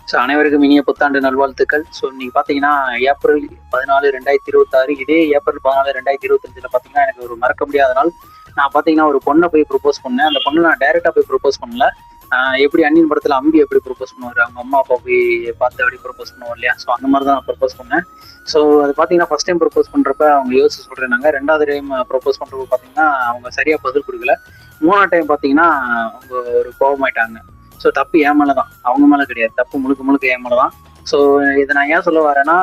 So அனைவருக்கும் இனிய புத்தாண்டு நல்வாழ்த்துக்கள். ஸோ இன்னைக்கு பார்த்தீங்கன்னா ஏப்ரல் 14, 2026 இதே ஏப்ரல் 14, 2025 பார்த்தீங்கன்னா எனக்கு ஒரு மறக்க முடியாத நாள். நான் பார்த்தீங்கன்னா ஒரு பொண்ணை போய் ப்ரொப்போஸ் பண்ணேன். அந்த பொண்ணு நான் டைரெக்டாக போய் ப்ரொப்போஸ் பண்ணல. எப்படி அந்நியன் படத்தில் அம்பி எப்படி ப்ரொப்போஸ் பண்ணுவார், அவங்க அம்மா அப்பா போய் பார்த்து அப்படி ப்ரொப்போஸ் பண்ணுவோம் இல்லையா? ஸோ அந்த மாதிரி தான் நான் ப்ரொப்போஸ் பண்ணேன். ஸோ அது பார்த்தீங்கன்னா ஃபர்ஸ்ட் டைம் ப்ரொப்போஸ் பண்ணுறப்ப அவங்க யோசிச்சு சொல்கிறேன்னாங்க. ரெண்டாவது டைம் ப்ரொப்போஸ் பண்ணுறப்ப பார்த்தீங்கன்னா அவங்க சரியாக பதில் கொடுக்கல. மூணாவது டைம் பார்த்தீங்கன்னா அவங்க ஒரு கோபமாயிட்டாங்க. ஸோ தப்பு என் மேலே தான், அவங்க மேலே கிடையாது. தப்பு முழுக்க முழுக்க என் மேலே தான். ஸோ இதை நான் ஏன் சொல்ல வரேன்னா,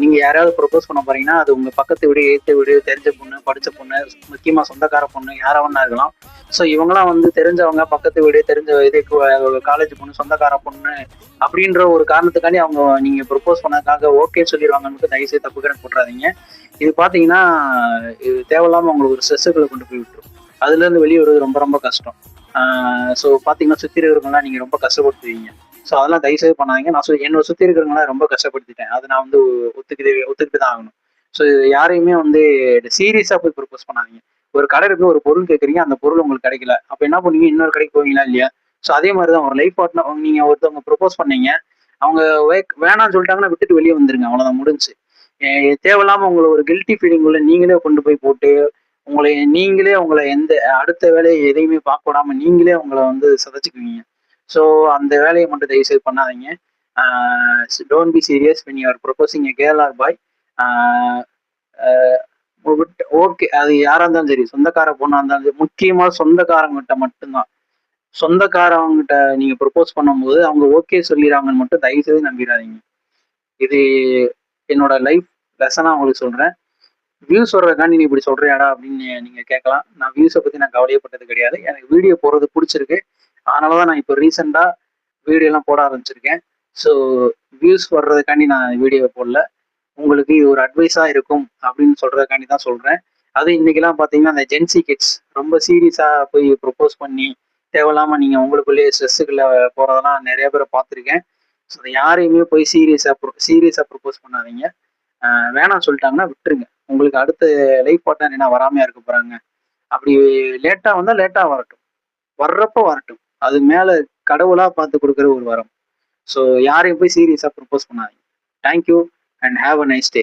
நீங்கள் யாராவது ப்ரொப்போஸ் பண்ண போறீங்கன்னா அது உங்கள் பக்கத்து வீடு, எதிர்த்த வீடு, தெரிஞ்ச பொண்ணு, படித்த பொண்ணு, முக்கியமாக சொந்தக்கார பொண்ணு, யாராவன்னா இருக்கலாம். ஸோ இவங்களாம் வந்து தெரிஞ்சவங்க, பக்கத்து வீடு, தெரிஞ்ச இது, காலேஜ் பொண்ணு, சொந்தக்கார பொண்ணு அப்படின்ற ஒரு காரணத்துக்காண்டி அவங்க நீங்கள் ப்ரொப்போஸ் பண்ணதுக்காக ஓகே சொல்லிடுவாங்கன்னு தயவுசெய்து தப்பு கணக்கு போட்டுறாதீங்க. இது பார்த்தீங்கன்னா இது தேவையில்லாமல் உங்களுக்கு ஒரு ஸ்ட்ரெஸ்ஸுக்குள்ள கொண்டு போய் விட்டுரும். அதுலேருந்து வெளியே வருவது ரொம்ப ரொம்ப கஷ்டம். ஸோ பார்த்தீங்கன்னா சுற்றி இருக்கிறவங்களாம் நீங்கள் ரொம்ப கஷ்டப்படுத்துவீங்க. ஸோ அதெல்லாம் தயவுசெய்து பண்ணாதீங்க. நான் என்னோட சுற்றி இருக்கிறவங்களாம் ரொம்ப கஷ்டப்படுத்திட்டேன். அது நான் வந்து ஒத்துக்கிட்டு தான் ஆகணும். ஸோ யாரையுமே வந்து சீரியஸாக போய் ப்ரொப்போஸ் பண்ணாதீங்க. ஒரு கடை இருக்கு, ஒரு பொருள் கேட்குறீங்க, அந்த பொருள் உங்களுக்கு கிடைக்கல. அப்போ என்ன பண்ணுவீங்க? இன்னொரு கடைக்கு போவீங்களா இல்லையா? ஸோ அதே மாதிரி தான் ஒரு லைஃப் பார்ட்னர் நீங்கள் ஒருத்தவங்க ப்ரொப்போஸ் பண்ணீங்க, அவங்க வேணாம்னு சொல்லிட்டாங்கன்னா விட்டுட்டு வெளியே வந்துருங்க. அவ்வளோதான், முடிஞ்சு. தேவையில்லாமல் உங்களை ஒரு கில்ட்டி ஃபீலிங் உள்ள நீங்களே கொண்டு போய் போட்டு உங்களை எந்த அடுத்த வேலையை எதையுமே பார்க்க விடாம நீங்களே உங்களை வந்து சதைச்சுக்குவீங்க. ஸோ அந்த வேலையை மட்டும் தயவுசெய்து பண்ணாதீங்க. Don't be serious when you are proposing a girl or boy. Okay, அது யாரா இருந்தாலும் சரி, சொந்தக்கார பொண்ணா இருந்தாலும் சரி, முக்கியமா சொந்தக்காரங்கிட்ட மட்டும்தான். சொந்தக்காரவங்கிட்ட நீங்க ப்ரொபோஸ் பண்ணும்போது அவங்க ஓகே சொல்லிடுறாங்கன்னு மட்டும் தயவுசெய்து நம்பிடாதீங்க. இது என்னோட லைஃப் லெசனா உங்களுக்கு சொல்றேன். வியூஸ் வர்றதுக்காண்டி நீ இப்படி சொல்றியாடா அப்படின்னு நீங்க கேட்கலாம். நான் வியூஸை பத்தி நான் கவலையப்பட்டது கிடையாது. எனக்கு வீடியோ போடுறது பிடிச்சிருக்கு. அதனாலதான் நான் இப்போ ரீசெண்டா வீடியோ எல்லாம் போட ஆரம்பிச்சிருக்கேன். ஸோ வியூஸ் வர்றதுக்காண்டி நான் வீடியோ போடல. உங்களுக்கு இது ஒரு அட்வைஸா இருக்கும் அப்படின்னு சொல்றதுக்காண்டி தான் சொல்றேன். அது இன்னைக்கெல்லாம் பாத்தீங்கன்னா அந்த ஜென்சி கிட்ஸ் ரொம்ப சீரியஸா போய் ப்ரொப்போஸ் பண்ணி தேவையில்லாம நீங்க உங்களுக்குள்ளேயே ஸ்ட்ரெஸ்ஸுக்குள்ள போறதெல்லாம் நிறைய பேரை பார்த்துருக்கேன். ஸோ யாரையுமே போய் சீரியஸா ப்ரொப்போஸ் பண்ணாதீங்க. வேணாம்னு சொல்லிட்டாங்கன்னா விட்டுருங்க. உங்களுக்கு அடுத்த லைஃப் பார்ட்னர் என்ன வராமையா இருக்க போறாங்க? அப்படி லேட்டா வந்தா லேட்டா வரட்டும், வர்றப்ப வரட்டும். அது மேல கடவுளா பார்த்து கொடுக்குற ஒரு வரம். ஸோ யாரையும் போய் சீரியஸா ப்ரொப்போஸ் பண்ணாதீங்க. Thank you and have a nice day.